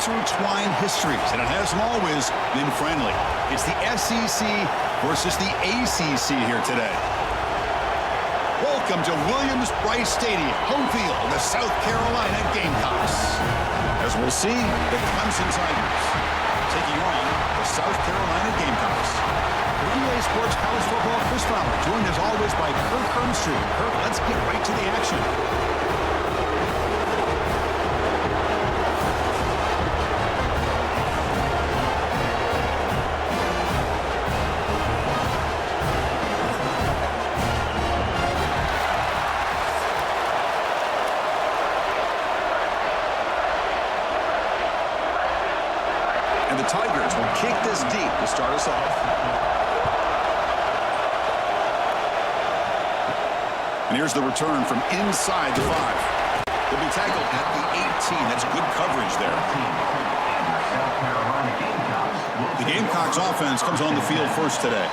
intertwined histories, and it has always been friendly. It's the SEC versus the ACC here today. Welcome to Williams-Brice Stadium, home field of the South Carolina Gamecocks. As we'll see, the Clemson Tigers taking on the South Carolina Gamecocks. For EA Sports College Football, Chris Fowler, joined as always by Kirk Hermstreet. Kirk, let's get right to the action. And the Tigers will kick this deep to start us off. And here's the return from inside the 5. They'll be tackled at the 18. That's good coverage there. The Gamecocks offense comes on the field first today.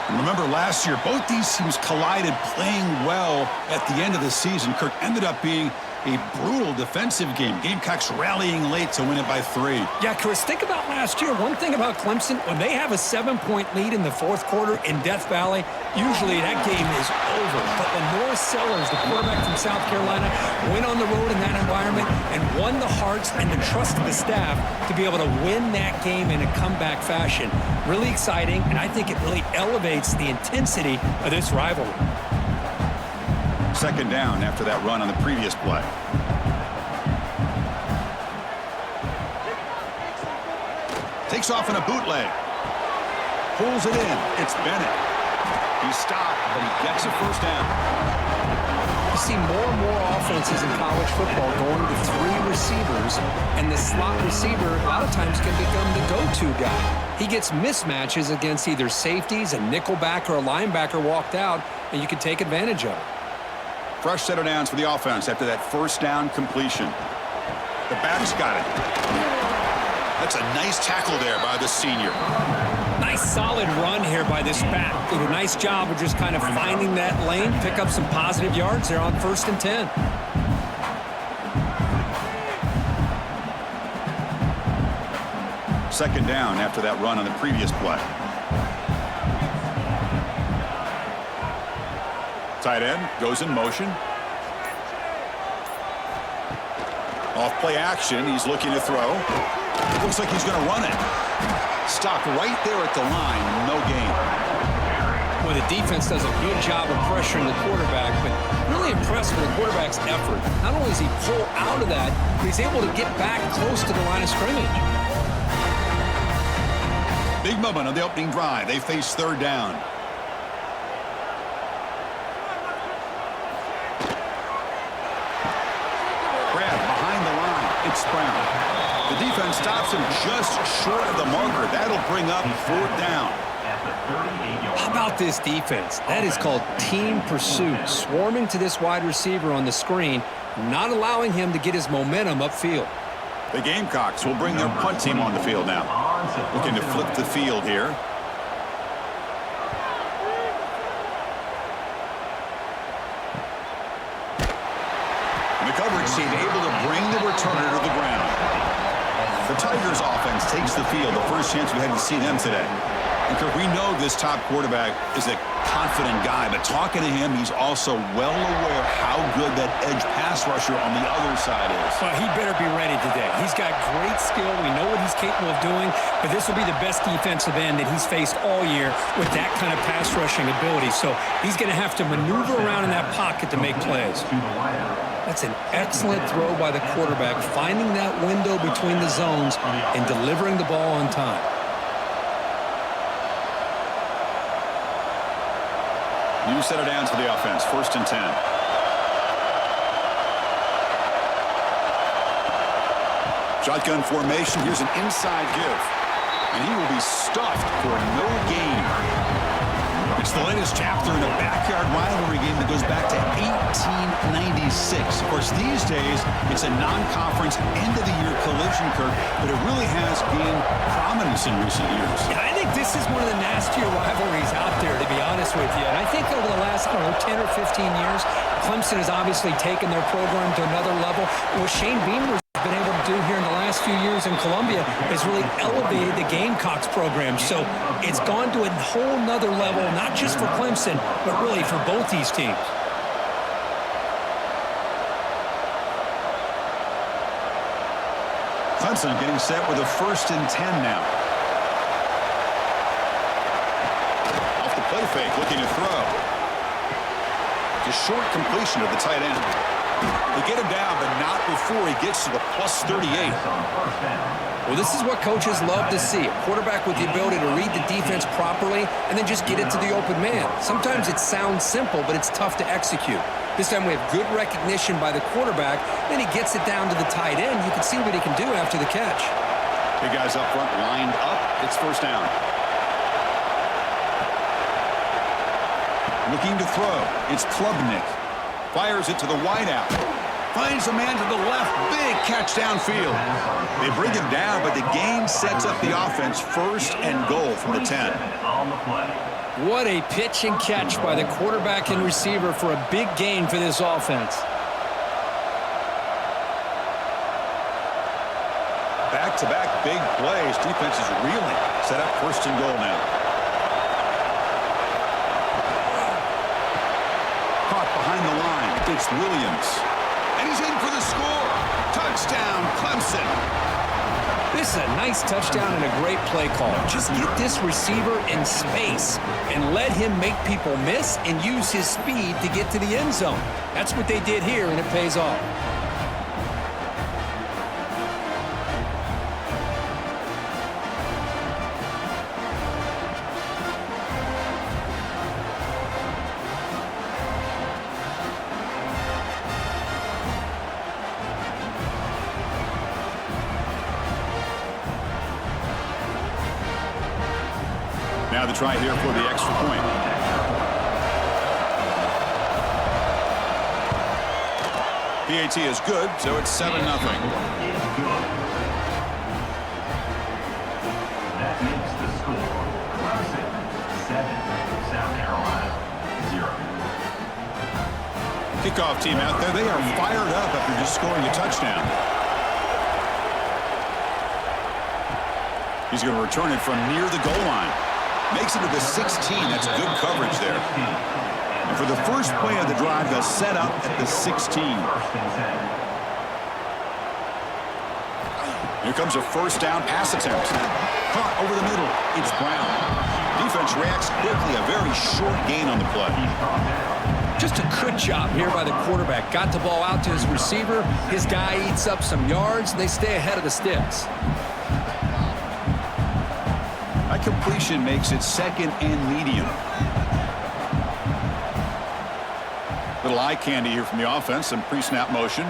And remember last year, both these teams collided playing well at the end of the season. Kirk ended up being a brutal defensive game. Gamecocks rallying late to win it by 3. Yeah, Chris, think about last year. One thing about Clemson, when they have a 7-point lead in the fourth quarter in Death Valley, usually that game is over. But when Norris Sellers, the quarterback from South Carolina, went on the road in that environment and won the hearts and the trust of the staff to be able to win that game in a comeback fashion. Really exciting, and I think it really elevates the intensity of this rivalry. Second down after that run on the previous play. Takes off in a bootleg. Pulls it in. It's Bennett. He's stopped, but he gets a first down. You see more and more offenses in college football going to 3 receivers, and the slot receiver a lot of times can become the go-to guy. He gets mismatches against either safeties, a nickelback, or a linebacker walked out, and you can take advantage of it. Fresh set of downs for the offense after that first down completion. The back's got it. That's a nice tackle there by the senior. Nice solid run here by this back. Did a nice job of just kind of finding that lane, pick up some positive yards there on 1st and 10. Second down after that run on the previous play. Tight end goes in motion. Off play action. He's looking to throw. Looks like he's going to run it. Stopped right there at the line. No gain. Well, the defense does a good job of pressuring the quarterback, but really impressed with the quarterback's effort. Not only does he pull out of that, but he's able to get back close to the line of scrimmage. Big moment on the opening drive. They face third down. It's Brown. The defense stops him just short of the marker. That'll bring up 4th down. How about this defense? That is called team pursuit. Swarming to this wide receiver on the screen, not allowing him to get his momentum upfield. The Gamecocks will bring their punt team on the field now. Looking to flip the field here. Coverage team able to bring the returner to the ground. The Tigers offense takes the field. The first chance we had to see them today. And Kirk, we know this top quarterback is a confident guy, but talking to him, he's also well aware how good that edge pass rusher on the other side is. Well, he better be ready today. He's got great skill. We know what he's capable of doing, but this will be the best defensive end that he's faced all year with that kind of pass rushing ability. So he's going to have to maneuver around in that pocket to make plays. That's an excellent throw by the quarterback, finding that window between the zones and delivering the ball on time. New set of downs for the offense. 1st and 10. Shotgun formation. Here's an inside give. And he will be stuffed for no gain. It's the latest chapter in a backyard rivalry game that goes back to 1896. Of course, these days, it's a non-conference end-of-the-year collision, Kirk, but it really has gained prominence in recent years. Yeah, I think this is one of the nastier rivalries out there, to be honest with you. And I think over the last, 10 or 15 years, Clemson has obviously taken their program to another level. Well, Shane Beamer's been able to do here in the last few years in Columbia is really elevated the Gamecocks program. So it's gone to a whole nother level, not just for Clemson, but really for both these teams. Clemson getting set with a 1st and 10 now. Off the play fake, looking to throw. Just short completion of the tight end. They get him down, but not before he gets to the plus 38. Well, this is what coaches love to see. A quarterback with the ability to read the defense properly and then just get it to the open man. Sometimes it sounds simple, but it's tough to execute. This time we have good recognition by the quarterback. Then he gets it down to the tight end. You can see what he can do after the catch. Big guys up front lined up. It's 1st down. Looking to throw. It's Klubnik. Fires it to the wideout. Finds a man to the left. Big catch downfield. They bring him down, but the gain sets up the offense 1st and goal from the 10. What a pitch and catch by the quarterback and receiver for a big gain for this offense. Back-to-back big plays. Defense is reeling. Set up 1st and goal now. Caught behind the line. It's Williams. And he's in for the score. Touchdown, Clemson. This is a nice touchdown and a great play call. Just get this receiver in space and let him make people miss and use his speed to get to the end zone. That's what they did here, and it pays off. Now the try here for the extra point. PAT is good, so it's 7-0. That makes the score Clemson 7, South Carolina 0. Kickoff team out there. They are fired up after just scoring a touchdown. He's going to return it from near the goal line. Makes it to the 16. That's good coverage there. And for the first play of the drive, they'll set up at the 16. Here comes a 1st down pass attempt. Caught over the middle. It's Brown. Defense reacts quickly. A very short gain on the play. Just a good job here by the quarterback. Got the ball out to his receiver. His guy eats up some yards. They stay ahead of the sticks. That completion makes it 2nd and medium. Little eye candy here from the offense. Some pre-snap motion.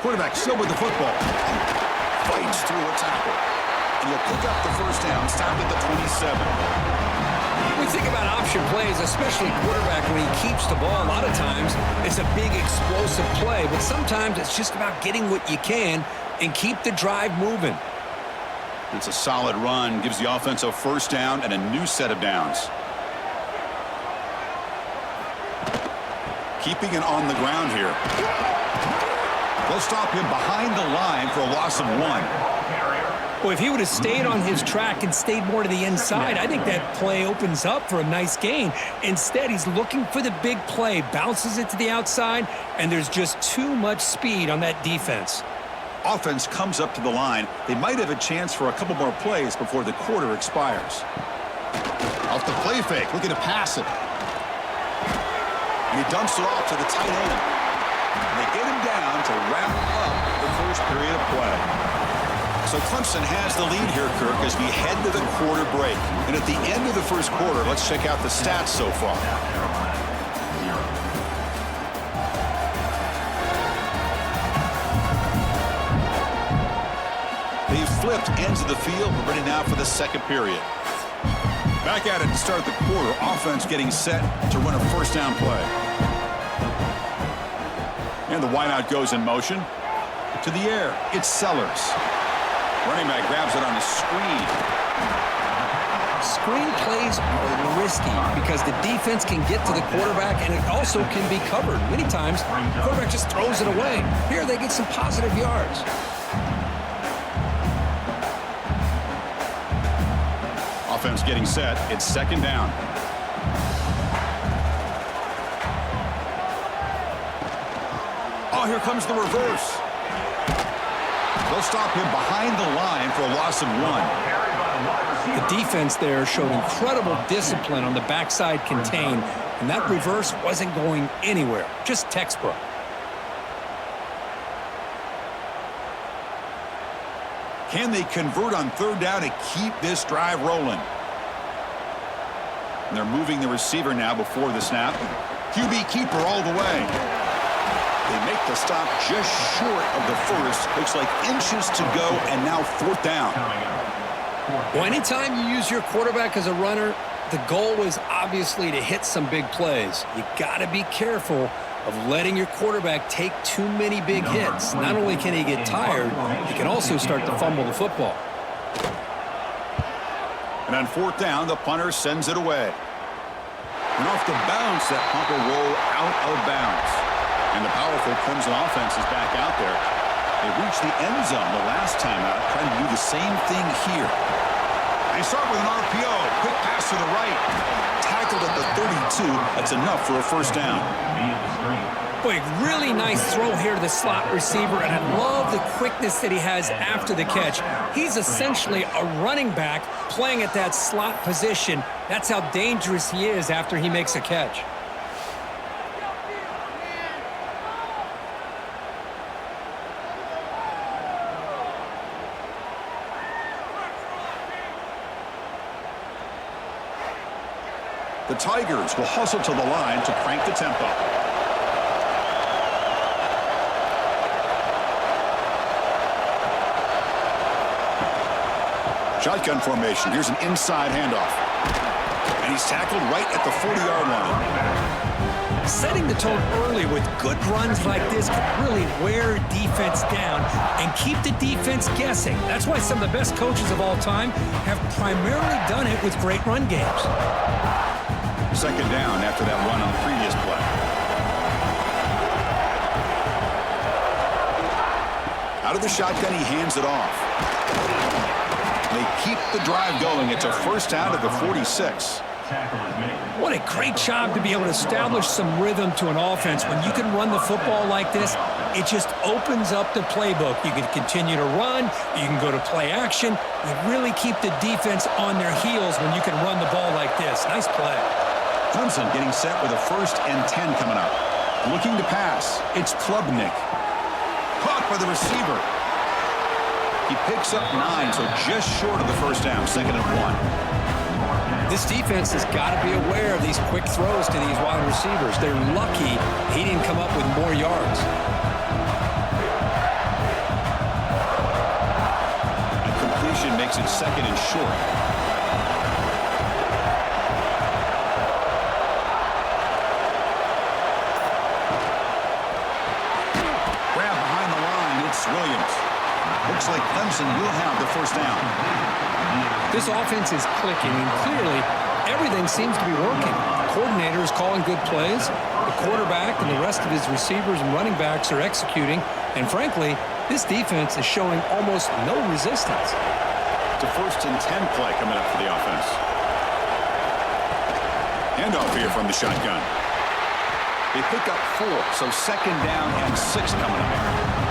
Quarterback still with the football. Fights through a tackle. And he'll pick up the 1st down. Stop at the 27. We think about option plays, especially quarterback when he keeps the ball. A lot of times it's a big explosive play, but sometimes it's just about getting what you can and keep the drive moving. It's a solid run. Gives the offense a 1st down and a new set of downs. Keeping it on the ground here. They'll stop him behind the line for a loss of 1. Well, if he would have stayed on his track and stayed more to the inside, I think that play opens up for a nice gain. Instead, he's looking for the big play, bounces it to the outside, and there's just too much speed on that defense. Offense comes up to the line. They might have a chance for a couple more plays before the quarter expires. Off the play fake, looking to pass it. And he dumps it off to the tight end. And they get him down to wrap up the first period of play. So Clemson has the lead here, Kirk, as we head to the quarter break. And at the end of the first quarter, let's check out the stats so far. They've flipped ends of the field. We're ready now for the 2nd period. Back at it to start the quarter. Offense getting set to run a 1st down play. And the wideout goes in motion. To the air. It's Sellers. Running back grabs it on a screen. Screen plays are risky because the defense can get to the quarterback and it also can be covered. Many times, the quarterback just throws it away. Here they get some positive yards. Offense getting set. It's second down. Oh, here comes the reverse. They'll stop him behind the line for a loss of 1. The defense there showed incredible discipline on the backside contain, and that reverse wasn't going anywhere. Just textbook. Can they convert on third down and keep this drive rolling? And they're moving the receiver now before the snap. QB keeper all the way. They make the stop just short of the first. Looks like inches to go, and now fourth down. Well, anytime you use your quarterback as a runner, the goal is obviously to hit some big plays. You got to be careful of letting your quarterback take too many big hits. Not only can he get tired, he can also start to fumble the football. And on fourth down, the punter sends it away. And off the bounce, that punt will roll out of bounds. And the powerful Clemson offense is back out there. They reached the end zone the last time out, trying to do the same thing here. They start with an RPO. Quick pass to the right. Tackled at the 32. That's enough for a first down. Boy, really nice throw here to the slot receiver, and I love the quickness that he has after the catch. He's essentially a running back playing at that slot position. That's how dangerous he is after he makes a catch. The Tigers will hustle to the line to crank the tempo. Shotgun formation. Here's an inside handoff. And he's tackled right at the 40-yard line. Setting the tone early with good runs like this can really wear a defense down and keep the defense guessing. That's why some of the best coaches of all time have primarily done it with great run games. Second down after that run on the previous play. Out of the shotgun, he hands it off. They keep the drive going. It's a first down at the 46. What a great job to be able to establish some rhythm to an offense. When you can run the football like this, it just opens up the playbook. You can continue to run. You can go to play action. You really keep the defense on their heels when you can run the ball like this. Nice play. Clemson getting set with a 1st and 10 coming up. Looking to pass. It's Klubnik. Caught by the receiver. He picks up 9, so just short of the first down. 2nd and 1. This defense has got to be aware of these quick throws to these wide receivers. They're lucky he didn't come up with more yards. A completion makes it 2nd and short. Williams. Looks like Clemson will have the first down. This offense is clicking, and clearly everything seems to be working. The coordinator is calling good plays. The quarterback and the rest of his receivers and running backs are executing. And frankly, this defense is showing almost no resistance. It's a 1st and 10 play coming up for the offense. Handoff here from the shotgun. They pick up 4, so 2nd down and 6 coming up.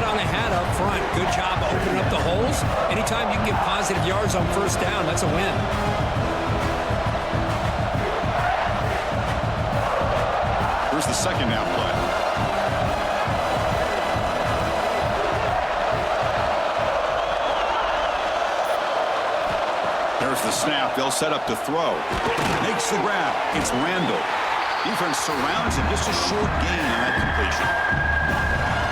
On a hat up front. Good job opening up the holes. Anytime you can get positive yards on first down, that's a win. Here's the 2nd down play. There's the snap. They'll set up the throw. Makes the grab. It's Randall. Defense surrounds him. Just a short gain on that completion.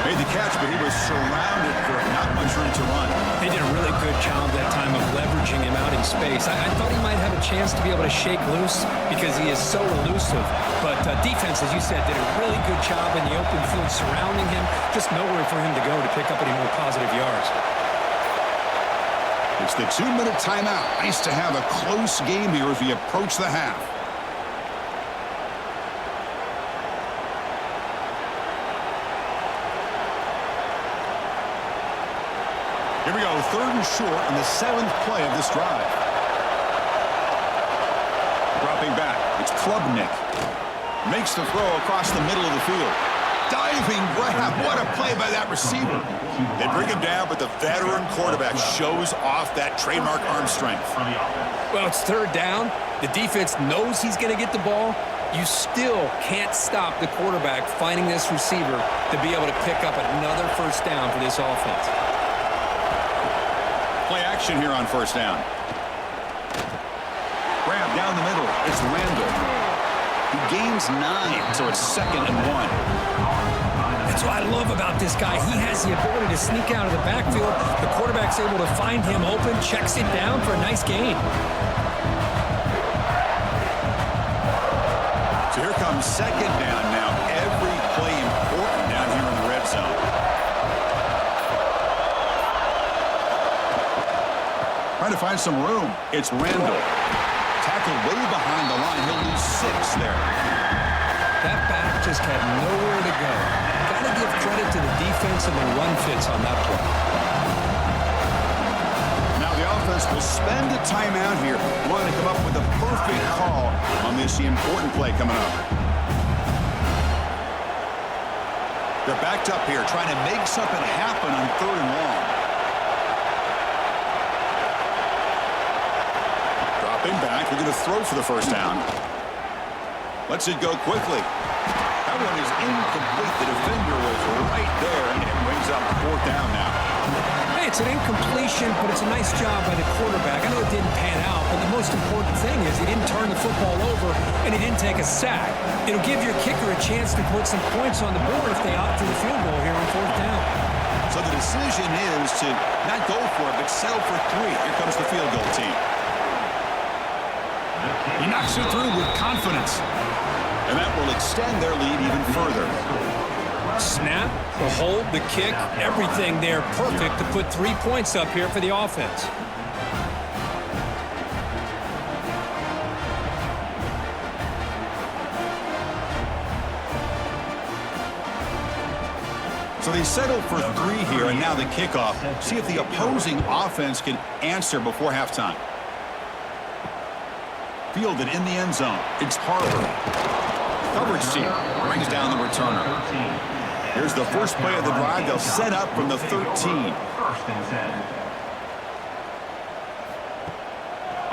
Made the catch, but he was surrounded for not much room to run. They did a really good job that time of leveraging him out in space. I thought he might have a chance to be able to shake loose because he is so elusive. But defense, as you said, did a really good job in the open field surrounding him. Just nowhere for him to go to pick up any more positive yards. It's the 2-minute timeout. Nice to have a close game here as we approach the half. Here we go, 3rd and short on the 7th play of this drive. Dropping back, it's Klubnik. Makes the throw across the middle of the field. Diving grab, what a play by that receiver. They bring him down, but the veteran quarterback shows off that trademark arm strength. Well, it's 3rd down. The defense knows he's going to get the ball. You still can't stop the quarterback finding this receiver to be able to pick up another 1st down for this offense. Play action here on 1st down. Grab down the middle. It's Randall. He gains 9, so it's 2nd and 1. That's what I love about this guy. He has the ability to sneak out of the backfield. The quarterback's able to find him open, checks it down for a nice gain. So here comes 2nd down now. Every play important down here in the red zone. Trying to find some room. It's Randall. Tackled way behind the line. He'll lose 6 there. That back just had nowhere to go. Got to give credit to the defense and the run fits on that play. Now the offense will spend a timeout here. Want to come up with a perfect call on this important play coming up. They're backed up here trying to make something happen on 3rd and long. Dropping back. We're going to throw for the 1st down. Lets it go quickly. That one is incomplete. The defender was right there, and it brings up 4th down now. Hey, it's an incompletion, but it's a nice job by the quarterback. I know it didn't pan out, but the most important thing is he didn't turn the football over, and he didn't take a sack. It'll give your kicker a chance to put some points on the board if they opt for the field goal here on 4th down. So the decision is to not go for it, but settle for 3. Here comes the field goal team. He knocks it through with confidence. And that will extend their lead even further. Snap, the hold, the kick, everything there perfect to put 3 points up here for the offense. So they settle for 3 here, and now the kickoff. See if the opposing offense can answer before halftime. Fielded in the end zone. It's Harper. Coverage team brings down the returner. Here's the first play of the drive. They'll set up from the 13. 1st and 10.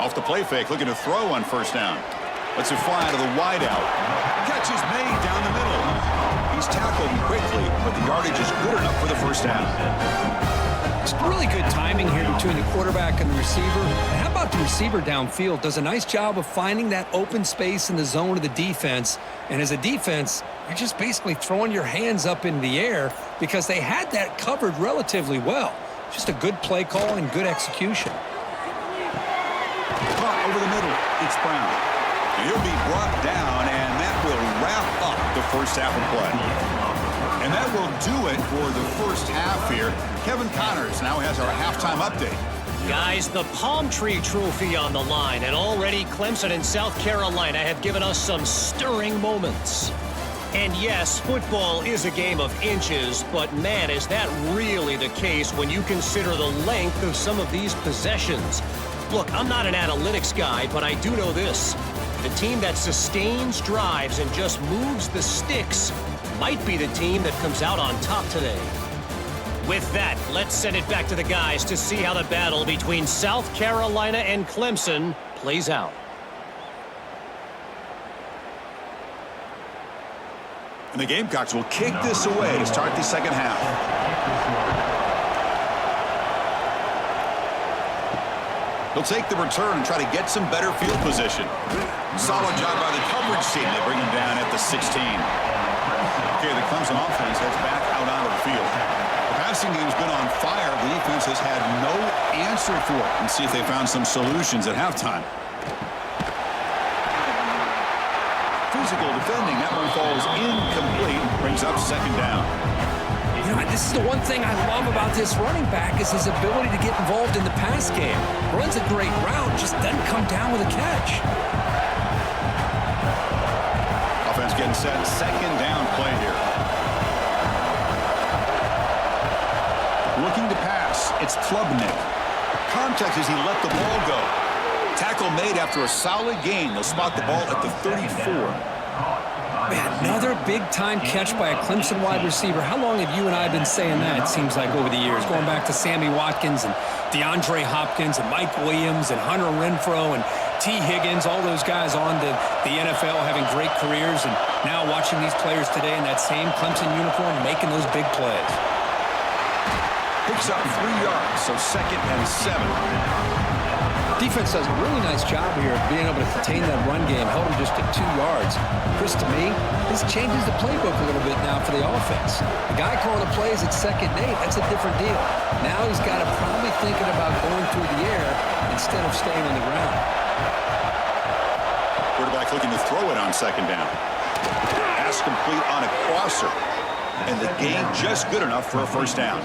Off the play fake, looking to throw on 1st down. Lets it fly to the wideout. Catch is made down the middle. He's tackled quickly, but the yardage is good enough for the 1st down. It's really good timing here between the quarterback and the receiver. And how about the receiver downfield? Does a nice job of finding that open space in the zone of the defense. And as a defense, you're just basically throwing your hands up in the air because they had that covered relatively well. Just a good play call and good execution. Caught over the middle. It's Brown. And he'll be brought down, and that will wrap up the 1st half of play. And that will do it for the 1st half here. Kevin Connors now has our halftime update. Guys, the Palm Tree Trophy on the line, and already Clemson and South Carolina have given us some stirring moments. And yes, football is a game of inches, but man, is that really the case when you consider the length of some of these possessions. Look, I'm not an analytics guy, but I do know this. The team that sustains drives and just moves the sticks might be the team that comes out on top today. With that, let's send it back to the guys to see how the battle between South Carolina and Clemson plays out. And the Gamecocks will kick this away to start the 2nd half. They'll take the return and try to get some better field position. Solid job by the coverage team. They bring him down at the 16. Okay, the Clemson offense heads back out onto the field. The passing game's been on fire. The defense has had no answer for it. And see if they found some solutions at halftime. Physical defending. That one falls incomplete. Brings up 2nd down. You know, this is the one thing I love about this running back is his ability to get involved in the pass game. Runs a great route, just doesn't come down with a catch. Offense getting set. Second down play here. Looking to pass. It's Klubnik. Contact as he let the ball go. Tackle made after a solid gain. They'll spot the ball at the 34. Man, another big-time catch by a Clemson wide receiver. How long have you and I been saying that, it seems like, over the years? Going back to Sammy Watkins and DeAndre Hopkins and Mike Williams and Hunter Renfrow and T. Higgins, all those guys on to the NFL having great careers, and now watching these players today in that same Clemson uniform making those big plays. Picks up 3 yards, so 2nd and 7. Defense does a really nice job here of being able to contain that run game, held him just at 2 yards. Chris, to me, this changes the playbook a little bit now for the offense. The guy calling the plays at 2nd and 8, that's a different deal. Now he's got to probably thinking about going through the air instead of staying on the ground. Quarterback looking to throw it on 2nd down. Pass complete on a crosser. And the gain just good enough for a 1st down.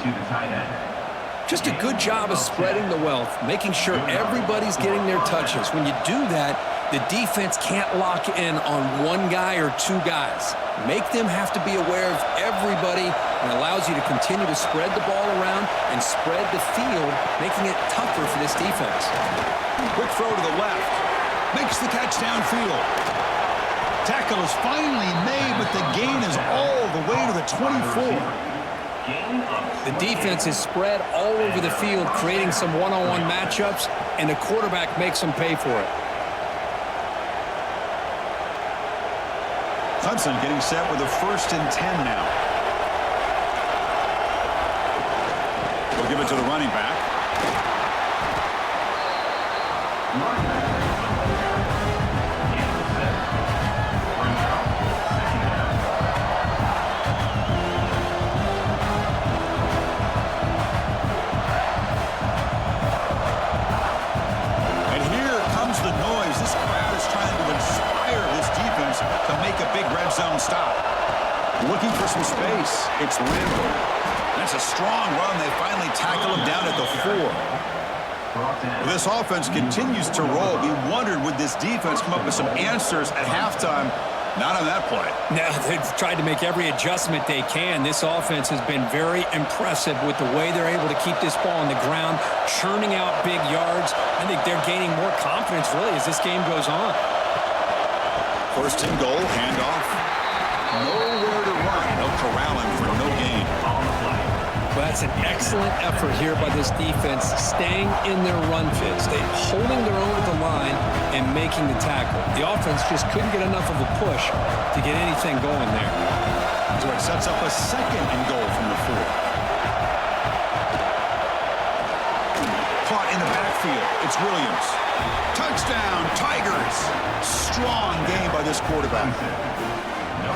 Just a good job of spreading the wealth, making sure everybody's getting their touches. When you do that, the defense can't lock in on one guy or 2 guys. Make them have to be aware of everybody, and allows you to continue to spread the ball around and spread the field, making it tougher for this defense. Quick throw to the left. Makes the catch downfield. Tackle is finally made, but the gain is all the way to the 24. The defense is spread all over the field, creating some one-on-one matchups, and the quarterback makes them pay for it. Clemson getting set with a 1st and 10 now. We'll give it to the running back. To make a big red zone stop. Looking for some space. It's Randall. That's a strong run. They finally tackle him down at the 4. This offense continues to roll. We wondered, would this defense come up with some answers at halftime? Not on that play. No, they've tried to make every adjustment they can. This offense has been very impressive with the way they're able to keep this ball on the ground, churning out big yards. I think they're gaining more confidence, really, as this game goes on. 1st and goal, handoff. Nowhere to run. They'll corral him for no gain. Well, that's an excellent effort here by this defense, staying in their run fits. They're holding their own at the line and making the tackle. The offense just couldn't get enough of a push to get anything going there. So it sets up a 2nd and goal from the 4. Caught in the backfield. It's Williams. Touchdown, Tigers. Strong game by this quarterback.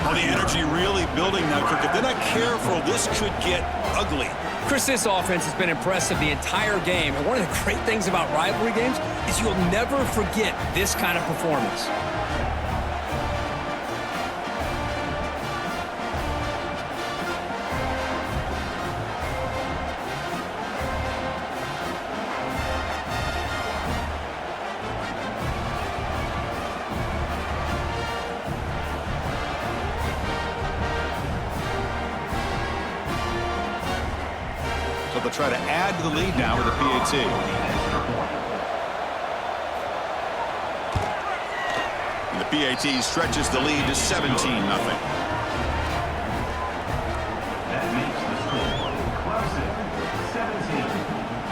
Well, the energy really building now, Kirk. If they're not careful, this could get ugly. Chris, this offense has been impressive the entire game. And one of the great things about rivalry games is you'll never forget this kind of performance. So they'll try to add to the lead now with a PAT. And the PAT stretches the lead to 17-0. That makes the score Clemson 17,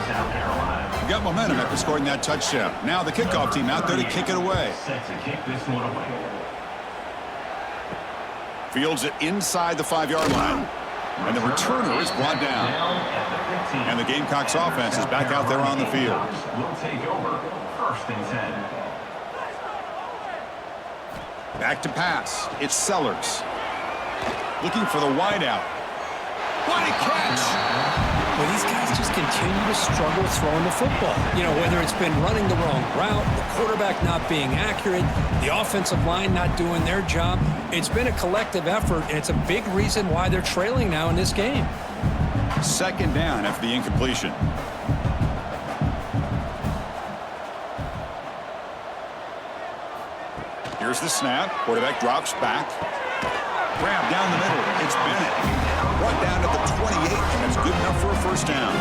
South Carolina. Got momentum after scoring that touchdown. Now the kickoff team out there to kick it away. Set to kick this one away. Fields it inside the 5-yard line. And the returner is brought down. And the Gamecocks offense is back out there on the field. Will take over 1st and 10. Back to pass. It's Sellers. Looking for the wideout. What a catch! Well, these guys just continue to struggle throwing the football. You know, whether it's been running the wrong route, the quarterback not being accurate, the offensive line not doing their job. It's been a collective effort, and it's a big reason why they're trailing now in this game. Second down after the incompletion. Here's the snap. Quarterback drops back. Grab down the middle. It's Bennett. Brought down at the 28, and that's good enough for a first down.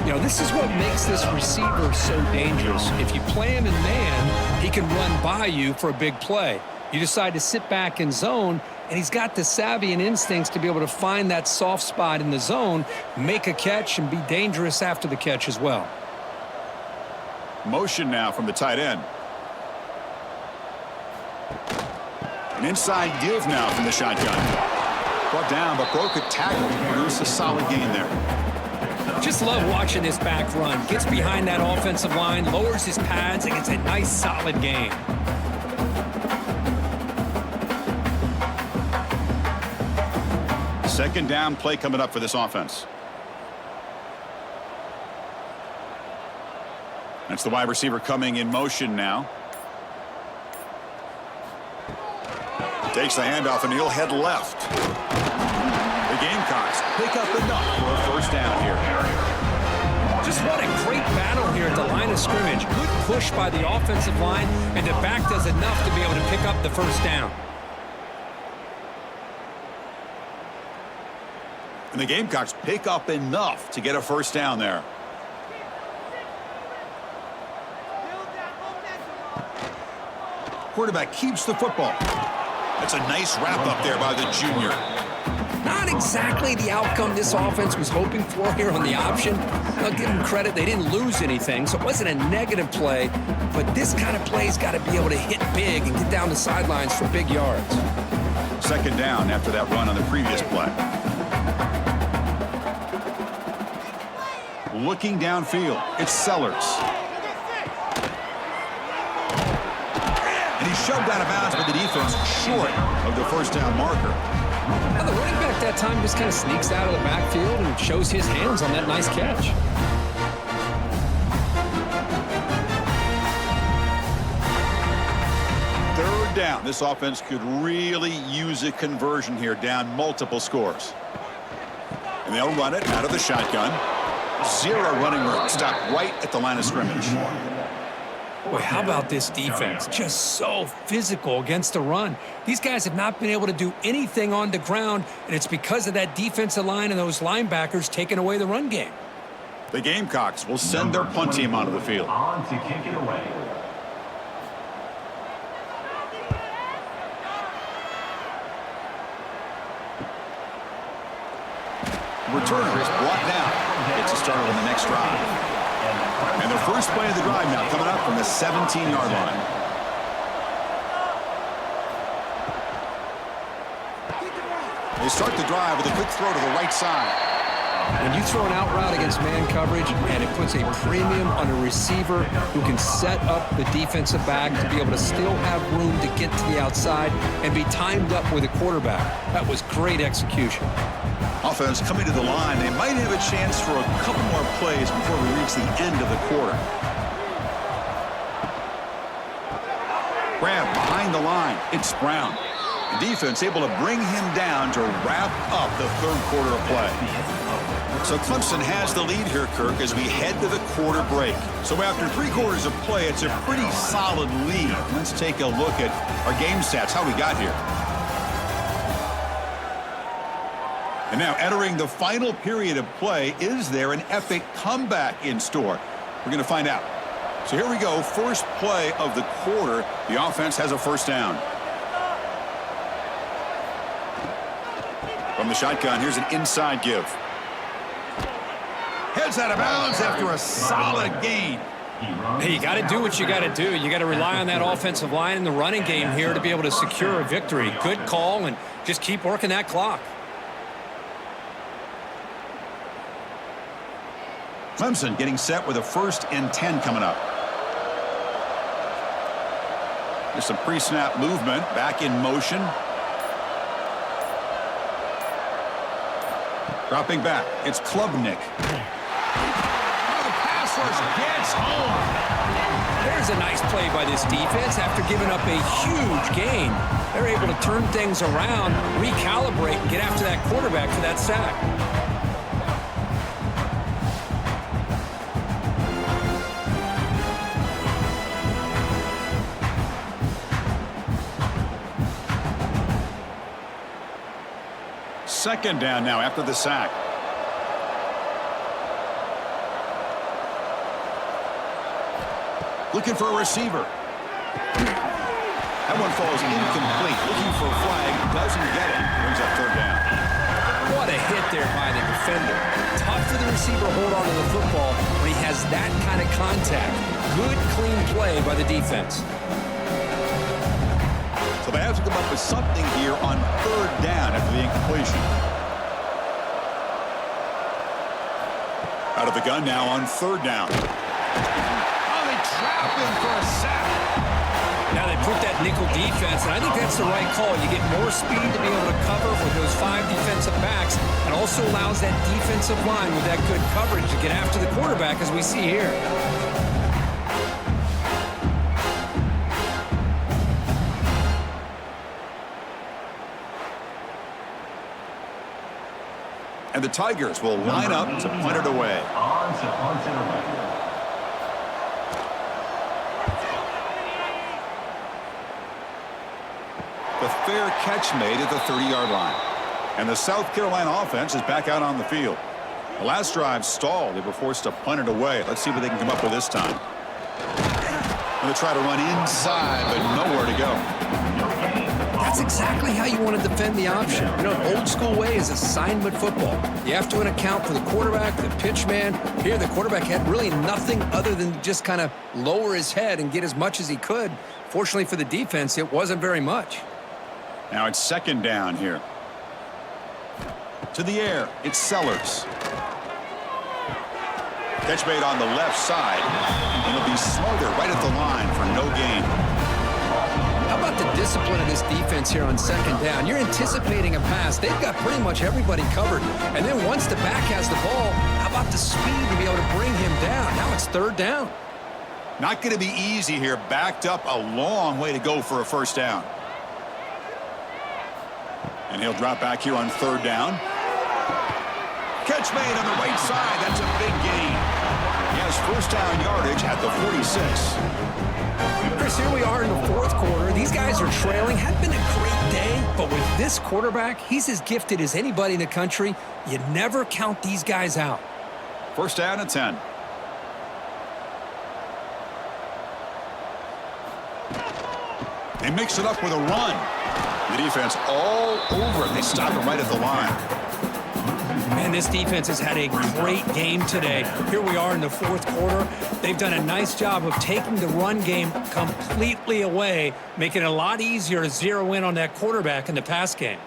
You know, this is what makes this receiver so dangerous. If you play him in man, he can run by you for a big play. You decide to sit back in zone, and he's got the savvy and instincts to be able to find that soft spot in the zone, make a catch, and be dangerous after the catch as well. Motion now from the tight end. An inside give now from the shotgun. Brought down, but broke a tackle to produce a solid gain there. Just love watching this back run. Gets behind that offensive line, lowers his pads, and gets a nice solid gain. Second down play coming up for this offense. That's the wide receiver coming in motion now. Takes the handoff and he'll head left. The Gamecocks pick up enough for a first down here. Just what a great battle here at the line of scrimmage. Good push by the offensive line, and the back does enough to be able to pick up the first down. And the Gamecocks pick up enough to get a first down there. Quarterback keeps the football. That's a nice wrap up there by the junior. Not exactly the outcome this offense was hoping for here on the option. I'll give them credit. They didn't lose anything, so it wasn't a negative play. But this kind of play's got to be able to hit big and get down the sidelines for big yards. Second down after that run on the previous play. Looking downfield, it's Sellers. And he's shoved out of bounds by the defense short of the first down marker. Now the running back that time just kind of sneaks out of the backfield and shows his hands on that nice catch. Third down. This offense could really use a conversion here, down multiple scores. And they'll run it out of the shotgun. Zero running room. Stop right at the line of scrimmage. Boy, how about this defense? Just so physical against the run. These guys have not been able to do anything on the ground, and it's because of that defensive line and those linebackers taking away the run game. The Gamecocks will send their punt team onto the field. On to kick it away. Returner is brought down. Gets a start on the next drive. And the first play of the drive now coming up from the 17-yard line. They start the drive with a quick throw to the right side. When you throw an out route against man coverage, and it puts a premium on a receiver who can set up the defensive back to be able to still have room to get to the outside and be timed up with a quarterback. That was great execution. Offense coming to the line. They might have a chance for a couple more plays before we reach the end of the quarter. Grab behind the line. It's Brown. The defense able to bring him down to wrap up the third quarter of play. So Clemson has the lead here, Kirk, as we head to the quarter break. So after 3 quarters of play, it's a pretty solid lead. Let's take a look at our game stats, how we got here. And now entering the final period of play, is there an epic comeback in store? We're going to find out. So here we go, first play of the quarter. The offense has a first down. From the shotgun, here's an inside give. Heads out of bounds after a solid gain. Hey, you got to do what you got to do. You got to rely on that offensive line in the running game here to be able to secure a victory. Good call, and just keep working that clock. Clemson getting set with a 1st and 10 coming up. There's some pre-snap movement, back in motion. Dropping back, it's Klubnik. The pass rush gets home. There's a nice play by this defense after giving up a huge gain. They're able to turn things around, recalibrate, and get after that quarterback for that sack. second down now after the sack. Looking for a receiver. That one falls incomplete. Looking for a flag. Doesn't get it. Brings up third down. What a hit there by the defender. Tough for the receiver to hold on to the football when he has that kind of contact. Good, clean play by the defense. So they have to come up with something here on third down after the incompletion. Out of the gun now on third down. Oh, they trap him for a sack. Now they put that nickel defense, and I think that's the right call. You get more speed to be able to cover with those 5 defensive backs, and also allows that defensive line with that good coverage to get after the quarterback, as we see here. And the Tigers will line up to punt it away. On to punt it away. The fair catch made at the 30-yard line. And the South Carolina offense is back out on the field. The last drive stalled. They were forced to punt it away. Let's see what they can come up with this time. Going to try to run inside, but nowhere to go. That's exactly how you want to defend the option. You know, old school way is assignment football. You have to account for the quarterback, the pitch man. Here, the quarterback had really nothing other than just kind of lower his head and get as much as he could. Fortunately for the defense, it wasn't very much. Now it's second down here. To the air, it's Sellers. Catch made on the left side, and it'll be smothered right at the line for no gain. How about the discipline of this defense here on second down? You're anticipating a pass. They've got pretty much everybody covered. And then once the back has the ball, how about the speed to be able to bring him down? Now it's third down. Not going to be easy here. Backed up a long way to go for a first down. And he'll drop back here on third down. Catch made on the right side. That's a big gain. He has first down yardage at the 46. Chris, here we are in the fourth quarter. These guys are trailing. Had been a great day, but with this quarterback, he's as gifted as anybody in the country. You never count these guys out. First down at 10. They mix it up with a run. The defense all over it. They stop him right at the line. Man, this defense has had a great game today. Here we are in the fourth quarter. They've done a nice job of taking the run game completely away, making it a lot easier to zero in on that quarterback in the pass game.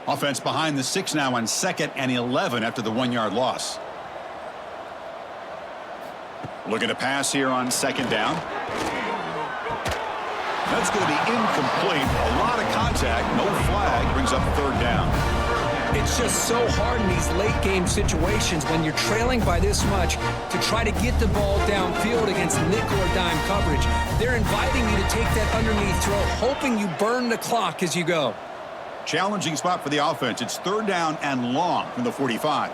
Offense behind the 6 now on 2nd and 11 after the 1-yard loss. Looking to pass here on second down. That's going to be incomplete. A lot of contact. No flag. Brings up third down. It's just so hard in these late game situations when you're trailing by this much to try to get the ball downfield against nickel or dime coverage. They're inviting you to take that underneath throw, hoping you burn the clock as you go. Challenging spot for the offense. It's third down and long from the 45.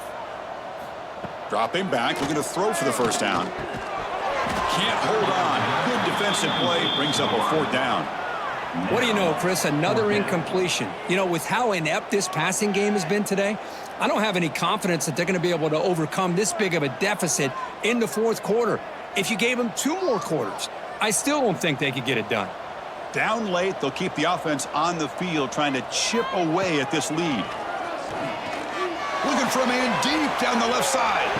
Dropping back. Looking to throw for the first down. Can't hold on. Good defensive play. Brings up a fourth down. What do you know, Chris? Another incompletion. You know, with how inept this passing game has been today, I don't have any confidence that they're going to be able to overcome this big of a deficit in the fourth quarter. If you gave them 2 more quarters, I still don't think they could get it done. Down late, they'll keep the offense on the field trying to chip away at this lead. Looking for a man deep down the left side.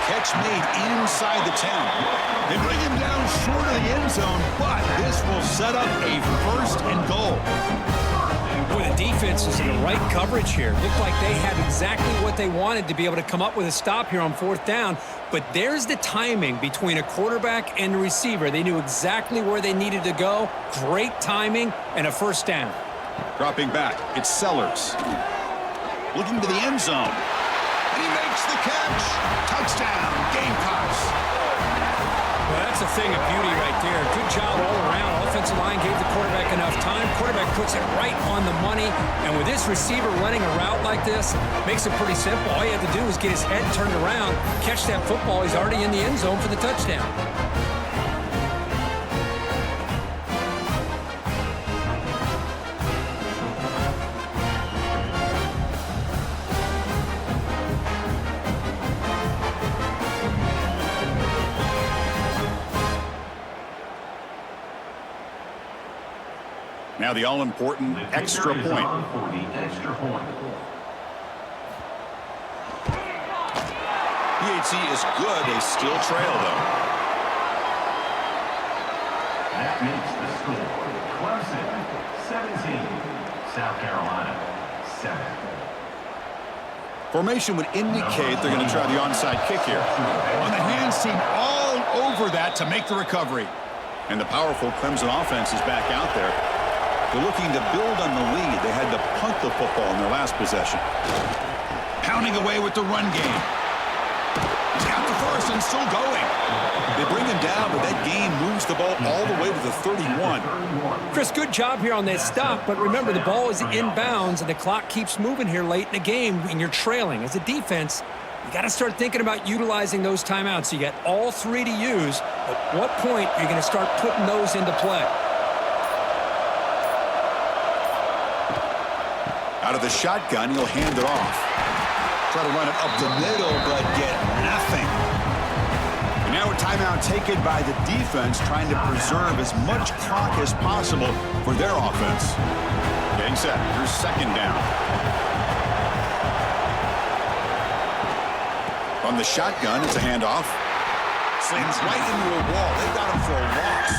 Catch made inside the 10. They bring him down short of the end zone, but this will set up a first and goal. Boy, the defense is in the right coverage here. Looked like they had exactly what they wanted to be able to come up with a stop here on fourth down. But there's the timing between a quarterback and the receiver. They knew exactly where they needed to go. Great timing and a first down. Dropping back, it's Sellers. Looking to the end zone. And he makes the catch. Touchdown, Gamecocks. Well, that's a thing of beauty right there. Good job all around. Offensive line gave the quarterback enough time. Quarterback puts it right on the money. And with this receiver running a route like this, makes it pretty simple. All you have to do is get his head turned around, catch that football. He's already in the end zone for the touchdown. Now the all-important extra point. For the extra point. PHC is good. They still trail, though. That makes the score. Clemson, 17. South Carolina, 7. Formation would indicate they're going to try the onside kick here. On the hands team all over that to make the recovery. And the powerful Clemson offense is back out there. They're looking to build on the lead. They had to punt the football in their last possession. Pounding away with the run game. He's got the first and still going. They bring him down, but that gain moves the ball all the way to the 31. Chris, good job here on that stop, but remember the ball is inbounds and the clock keeps moving here late in the game and you're trailing. As a defense, you got to start thinking about utilizing those timeouts. You got all three to use. At what point are you going to start putting those into play? Out of the shotgun, he'll hand it off. Try to run it up the middle, but get nothing. And now a timeout taken by the defense, trying to preserve as much clock as possible for their offense. Getting set. Here's second down. From the shotgun, it's a handoff. Slams right into a wall. They've got him for a loss.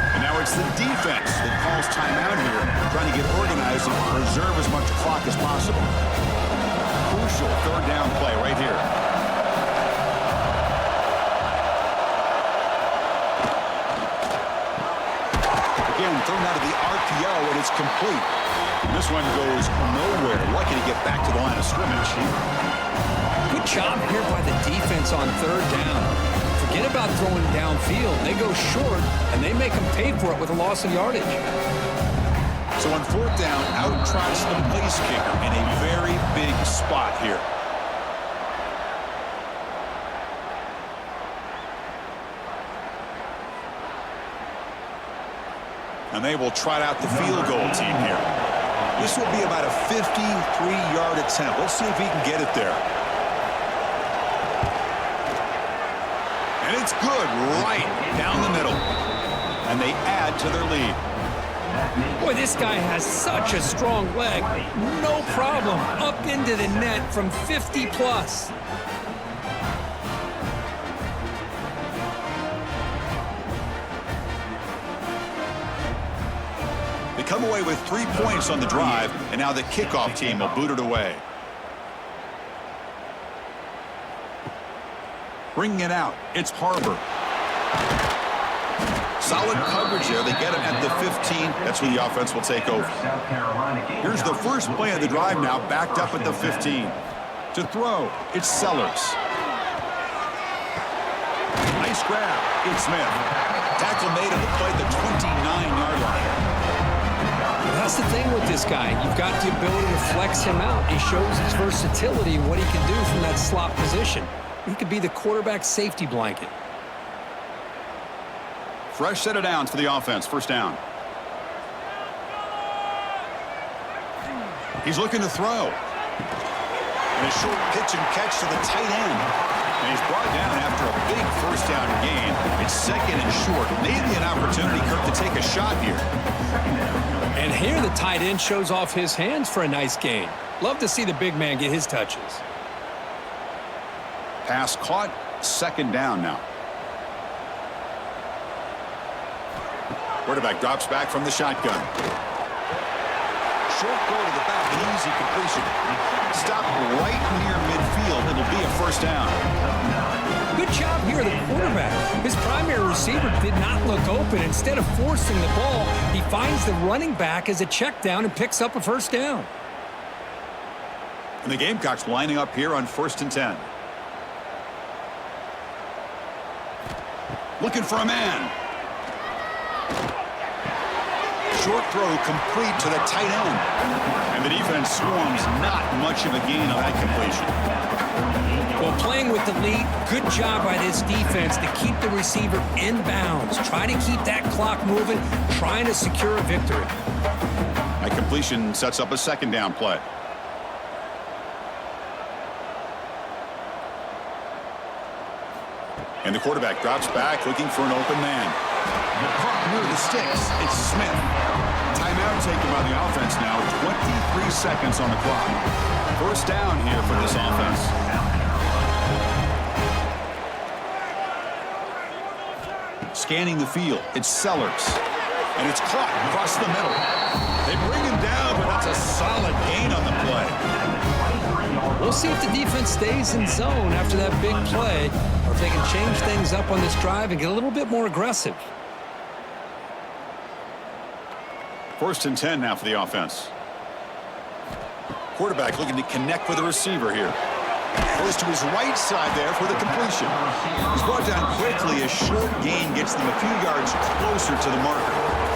And now it's the defense that calls timeout here, trying to get organized and preserve as much clock as possible. Crucial third down play right here. Again, thrown out of the RPO, and it's complete. And this one goes nowhere. Lucky to get back to the line of scrimmage. Good job here by the defense on third down. Forget about throwing downfield. They go short, and they make them pay for it with a loss of yardage. So on fourth down, out tries the place kicker in a very big spot here. And they will trot out the field goal team here. This will be about a 53-yard attempt. Let's see if he can get it there. And it's good right down the middle. And they add to their lead. Boy, this guy has such a strong leg. No problem. Up into the net from 50+. They come away with 3 points on the drive, and now the kickoff team will boot it away. Bringing it out, it's Harbor. Solid coverage there. They get him at the 15. That's where the offense will take over. Here's the first play of the drive now, backed up at the 15. To throw, it's Sellers. Nice grab. It's Smith. Tackle made on the play at the 29-yard line. That's the thing with this guy. You've got the ability to flex him out. He shows his versatility and what he can do from that slot position. He could be the quarterback safety blanket. Fresh set of downs for the offense. First down. He's looking to throw. And a short pitch and catch to the tight end. And he's brought down after a big first down gain. It's second and short. Maybe an opportunity, Kirk, to take a shot here. And here the tight end shows off his hands for a nice gain. Love to see the big man get his touches. Pass caught. Second down now. Quarterback drops back from the shotgun. Short throw to the back, an easy completion. Stop right near midfield. It'll be a first down. Good job here, the quarterback. His primary receiver did not look open. Instead of forcing the ball, he finds the running back as a check down and picks up a first down. And the Gamecocks lining up here on 1st and 10. Looking for a man. Short throw complete to the tight end. And the defense swarms, not much of a gain on that completion. Well, playing with the lead, good job by this defense to keep the receiver in bounds. Try to keep that clock moving, trying to secure a victory. That completion sets up a second down play. And the quarterback drops back looking for an open man. Caught near the sticks. It's Smith. timeout taken by the offense now. 23 seconds on the clock. First down here for this offense. Scanning the field. It's Sellers. And it's caught across the middle. They bring him down, but that's a solid gain on the play. We'll see if the defense stays in zone after that big play, or if they can change things up on this drive and get a little bit more aggressive. First and 10 now for the offense. Quarterback looking to connect with the receiver here. Goes to his right side there for the completion. He's brought down quickly. A short gain gets them a few yards closer to the marker.